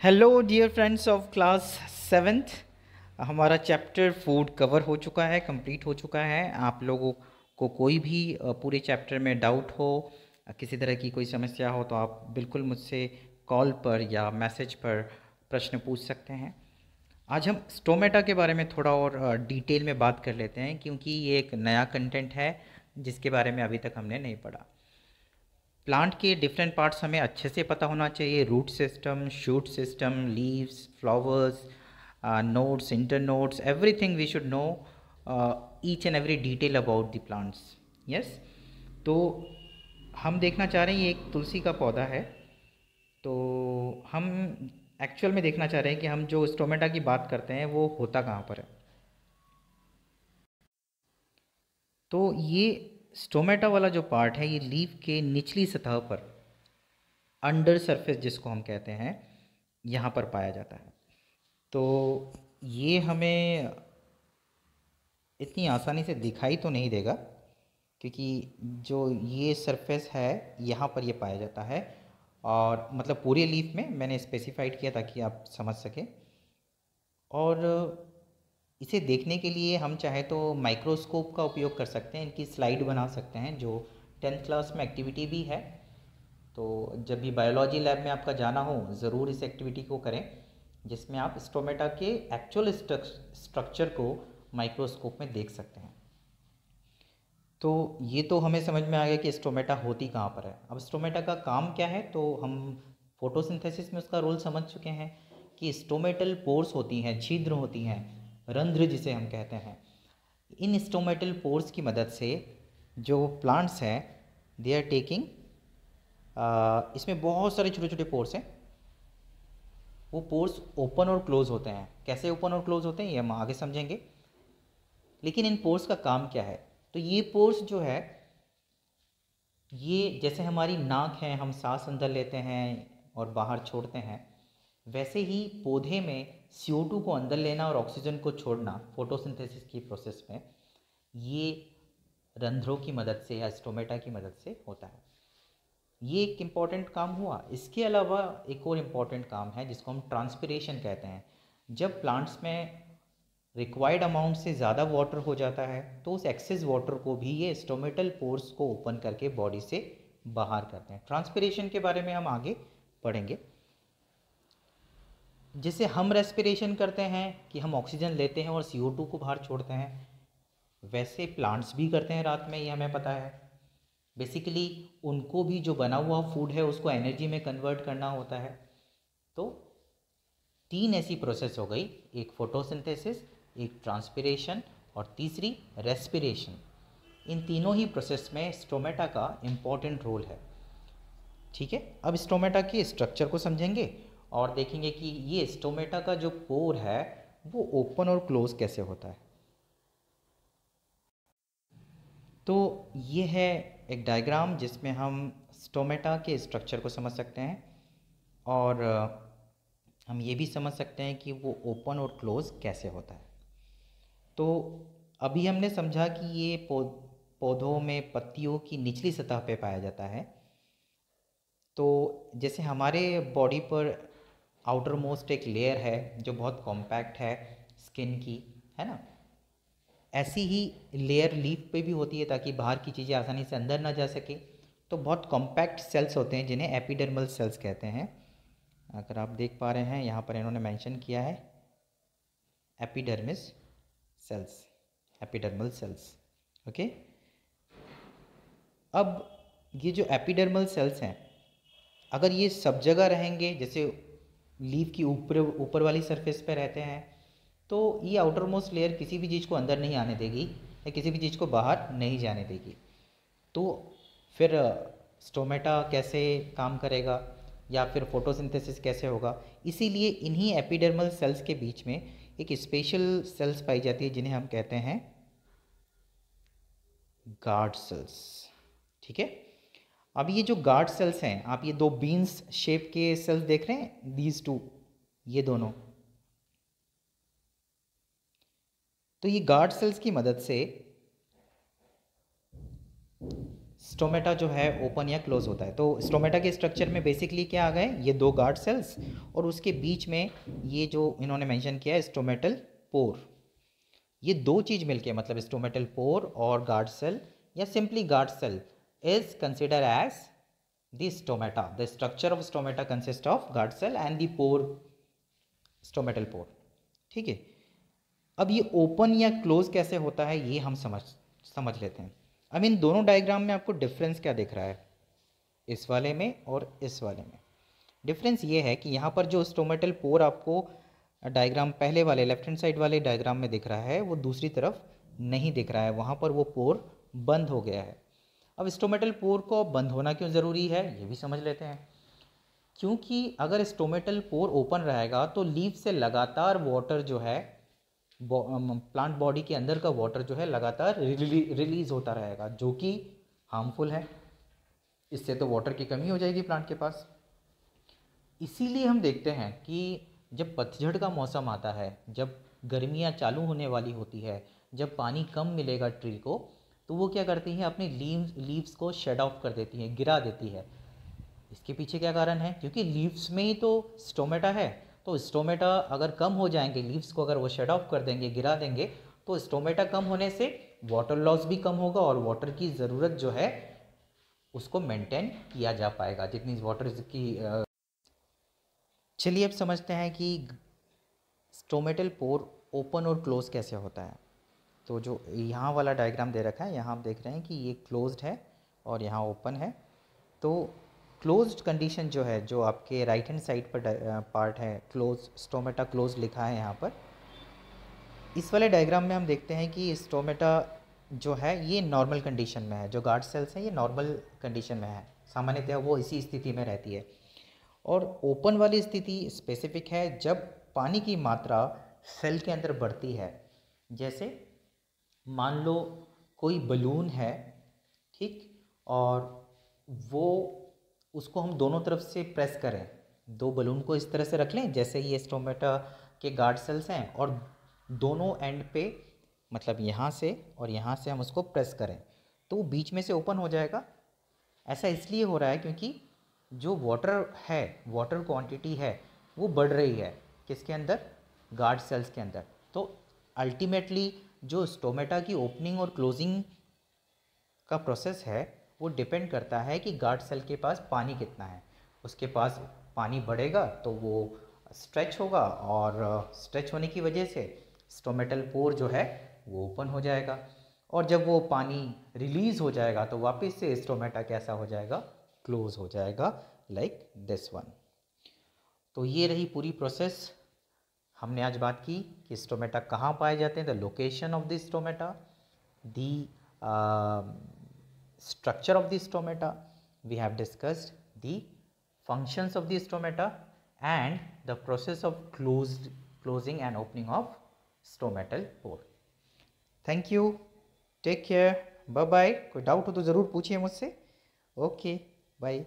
Hello dear friends of class seventh. हमारा chapter food cover हो चुका है, कंप्लीट हो चुका है। आप लोगों को कोई भी पूरे चैप्टर में डाउट हो, किसी तरह की कोई समस्या हो तो आप बिल्कुल मुझसे कॉल पर या मैसेज पर प्रश्न पूछ सकते हैं। आज हम स्टोमेटा के बारे में थोड़ा और डिटेल में बात कर लेते हैं, क्योंकि ये एक नया कंटेंट है जिसके बारे में अभी तक हमने नहीं पढ़ा। प्लांट के डिफरेंट पार्ट्स हमें अच्छे से पता होना चाहिए। Root system, shoot system, leaves, flowers, nodes, internodes, everything we should know, each and every detail about the plants. Yes, तो हम देखना चाह रहे हैं, ये एक तुलसी का पौधा है। तो हम एक्चुअल में देखना चाह रहे हैं कि हम जो स्टोमेटा की बात करते हैं वो होता कहाँ पर है। तो ये स्टोमेटा वाला जो पार्ट है ये लीफ के निचली सतह पर, अंडर सरफेस जिसको हम कहते हैं, यहाँ पर पाया जाता है। तो ये हमें इतनी आसानी से दिखाई तो नहीं देगा, क्योंकि जो ये सरफेस है यहाँ पर ये पाया जाता है। और मतलब पूरे लीफ में मैंने स्पेसिफाइड किया ताकि आप समझ सकें। और इसे देखने के लिए हम चाहे तो माइक्रोस्कोप का उपयोग कर सकते हैं, इनकी स्लाइड बना सकते हैं, जो 10th क्लास में एक्टिविटी भी है। तो जब भी बायोलॉजी लैब में आपका जाना हो, ज़रूर इस एक्टिविटी को करें, जिसमें आप स्टोमेटा के एक्चुअल स्ट्रक्चर को माइक्रोस्कोप में देख सकते हैं। तो ये तो हमें समझ में आ गया कि स्टोमेटा होती कहाँ पर है। अब स्टोमेटा का काम क्या है, तो हम फोटोसिंथेसिस में उसका रोल समझ चुके हैं कि स्टोमेटल पोर्स होती हैं, छिद्र होती हैं, रंध्र जिसे हम कहते हैं। इन स्टोमेटल पोर्स की मदद से जो प्लांट्स हैं, दे आर टेकिंग, इसमें बहुत सारे छोटे छोटे पोर्स हैं। वो पोर्स ओपन और क्लोज होते हैं। कैसे ओपन और क्लोज होते हैं ये हम आगे समझेंगे, लेकिन इन पोर्स का काम क्या है। तो ये पोर्स जो है, ये जैसे हमारी नाक है, हम सांस अंदर लेते हैं और बाहर छोड़ते हैं, वैसे ही पौधे में CO2 को अंदर लेना और ऑक्सीजन को छोड़ना फोटोसिंथेसिस की प्रोसेस में ये रंध्रों की मदद से या स्टोमेटा की मदद से होता है। ये एक इम्पॉर्टेंट काम हुआ। इसके अलावा एक और इम्पॉर्टेंट काम है जिसको हम ट्रांसपिरेशन कहते हैं। जब प्लांट्स में रिक्वायर्ड अमाउंट से ज़्यादा वाटर हो जाता है तो उस एक्सेस वाटर को भी ये स्टोमेटल पोर्स को ओपन करके बॉडी से बाहर करते हैं। ट्रांसपिरेशन के बारे में हम आगे पढ़ेंगे। जैसे हम रेस्पिरेशन करते हैं कि हम ऑक्सीजन लेते हैं और CO2 को बाहर छोड़ते हैं, वैसे प्लांट्स भी करते हैं रात में, ये हमें पता है। बेसिकली उनको भी जो बना हुआ फूड है उसको एनर्जी में कन्वर्ट करना होता है। तो 3 ऐसी प्रोसेस हो गई, एक फोटोसिंथेसिस, एक ट्रांसपिरेशन और तीसरी रेस्पिरेशन। इन तीनों ही प्रोसेस में स्टोमेटा का इम्पॉर्टेंट रोल है। ठीक है, अब स्टोमेटा के स्ट्रक्चर को समझेंगे और देखेंगे कि ये स्टोमेटा का जो पोर है वो ओपन और क्लोज कैसे होता है। तो ये है एक डायग्राम जिसमें हम स्टोमेटा के स्ट्रक्चर को समझ सकते हैं, और हम ये भी समझ सकते हैं कि वो ओपन और क्लोज कैसे होता है। तो अभी हमने समझा कि ये पौधों में पत्तियों की निचली सतह पे पाया जाता है। तो जैसे हमारे बॉडी पर आउटर मोस्ट एक लेयर है जो बहुत कॉम्पैक्ट है स्किन की, है ना, ऐसी ही लेयर लीफ पे भी होती है ताकि बाहर की चीज़ें आसानी से अंदर ना जा सके। तो बहुत कॉम्पैक्ट सेल्स होते हैं जिन्हें एपिडर्मल सेल्स कहते हैं। अगर आप देख पा रहे हैं यहाँ पर इन्होंने मेंशन किया है epidermis cells, epidermal cells. Okay, अब ये जो एपिडर्मल सेल्स हैं, अगर ये सब जगह रहेंगे, जैसे लीफ की ऊपर ऊपर वाली सरफेस पे रहते हैं, तो ये आउटर मोस्ट लेयर किसी भी चीज़ को अंदर नहीं आने देगी या किसी भी चीज़ को बाहर नहीं जाने देगी। तो फिर स्टोमेटा कैसे काम करेगा या फिर फोटोसिंथेसिस कैसे होगा। इसीलिए इन्हीं एपिडर्मल सेल्स के बीच में एक स्पेशल सेल्स पाई जाती है जिन्हें हम कहते हैं गार्ड सेल्स। ठीक है, अब ये जो गार्ड सेल्स हैं, आप ये दो बीन्स शेप के सेल्स देख रहे हैं, दीज टू, ये दोनों, तो ये गार्ड सेल्स की मदद से स्टोमेटा जो है ओपन या क्लोज होता है। तो स्टोमेटा के स्ट्रक्चर में बेसिकली क्या आ गए, ये दो गार्ड सेल्स और उसके बीच में ये जो इन्होंने मेंशन किया है स्टोमेटल पोर। ये दो चीज़ मिलके मतलब स्टोमेटल पोर और गार्ड सेल या simply guard cell is consider as the stomata. The structure of stomata consist of guard cell and the pore, stomatal pore. ठीक है, अब ये ओपन या क्लोज कैसे होता है ये हम समझ लेते हैं। अब इन दोनों डायग्राम में आपको डिफरेंस क्या दिख रहा है, इस वाले में और इस वाले में। डिफरेंस ये है कि यहाँ पर जो स्टोमेटल पोर आपको डायग्राम पहले वाले लेफ्ट हैंड साइड वाले डायग्राम में दिख रहा है वो दूसरी तरफ नहीं दिख रहा है, वहाँ पर वो पोर बंद हो गया है। अब स्टोमेटल पोर को बंद होना क्यों ज़रूरी है ये भी समझ लेते हैं। क्योंकि अगर स्टोमेटल पोर ओपन रहेगा तो लीफ से लगातार वाटर जो है प्लांट बॉडी के अंदर का वाटर जो है लगातार रिलीज होता रहेगा, जो कि हार्मफुल है। इससे तो वाटर की कमी हो जाएगी प्लांट के पास। इसीलिए हम देखते हैं कि जब पतझड़ का मौसम आता है, जब गर्मियाँ चालू होने वाली होती है, जब पानी कम मिलेगा ट्री को, तो वो क्या करती हैं, अपनी लीव्स को शेड ऑफ कर देती हैं, गिरा देती है। इसके पीछे क्या कारण है, क्योंकि लीव्स में ही तो स्टोमेटा है। तो स्टोमेटा अगर कम हो जाएंगे, लीव्स को अगर वो शेड ऑफ कर देंगे, गिरा देंगे, तो स्टोमेटा कम होने से वाटर लॉस भी कम होगा और वाटर की ज़रूरत जो है उसको मेंटेन किया जा पाएगा, जितनी वाटर की। चलिए अब समझते हैं कि स्टोमेटल पोर ओपन और क्लोज कैसे होता है। तो जो यहाँ वाला डायग्राम दे रखा है, यहाँ आप देख रहे हैं कि ये क्लोज्ड है और यहाँ ओपन है। तो क्लोज्ड कंडीशन जो है, जो आपके राइट हैंड साइड पर पार्ट है, क्लोज, स्टोमेटा क्लोज लिखा है यहाँ पर। इस वाले डायग्राम में हम देखते हैं कि स्टोमेटा जो है ये नॉर्मल कंडीशन में है, जो गार्ड सेल्स हैं ये नॉर्मल कंडीशन में है, सामान्यतः वो इसी स्थिति में रहती है। और ओपन वाली स्थिति स्पेसिफिक है जब पानी की मात्रा सेल के अंदर बढ़ती है। जैसे मान लो कोई बलून है, ठीक, और वो उसको हम दोनों तरफ से प्रेस करें, दो बलून को इस तरह से रख लें जैसे ये स्टोमेटा के गार्ड सेल्स हैं, और दोनों एंड पे मतलब यहाँ से और यहाँ से हम उसको प्रेस करें तो वो बीच में से ओपन हो जाएगा। ऐसा इसलिए हो रहा है क्योंकि जो वाटर है, वाटर क्वांटिटी है वो बढ़ रही है, किसके अंदर, गार्ड सेल्स के अंदर। तो अल्टीमेटली जो स्टोमेटा की ओपनिंग और क्लोजिंग का प्रोसेस है वो डिपेंड करता है कि गार्ड सेल के पास पानी कितना है। उसके पास पानी बढ़ेगा तो वो स्ट्रेच होगा, और स्ट्रेच होने की वजह से स्टोमेटल पोर जो है वो ओपन हो जाएगा, और जब वो पानी रिलीज़ हो जाएगा तो वापस से स्टोमेटा कैसा हो जाएगा, क्लोज हो जाएगा, लाइक दिस वन। तो ये रही पूरी प्रोसेस। हमने आज बात की कि स्टोमेटा कहाँ पाए जाते हैं, the location of the stomata, the structure of the stomata, we have discussed the functions of the stomata and the process of closing and opening of stomatal pore. Thank you, take care, bye bye। कोई doubt हो तो ज़रूर पूछिए मुझसे। Okay, bye.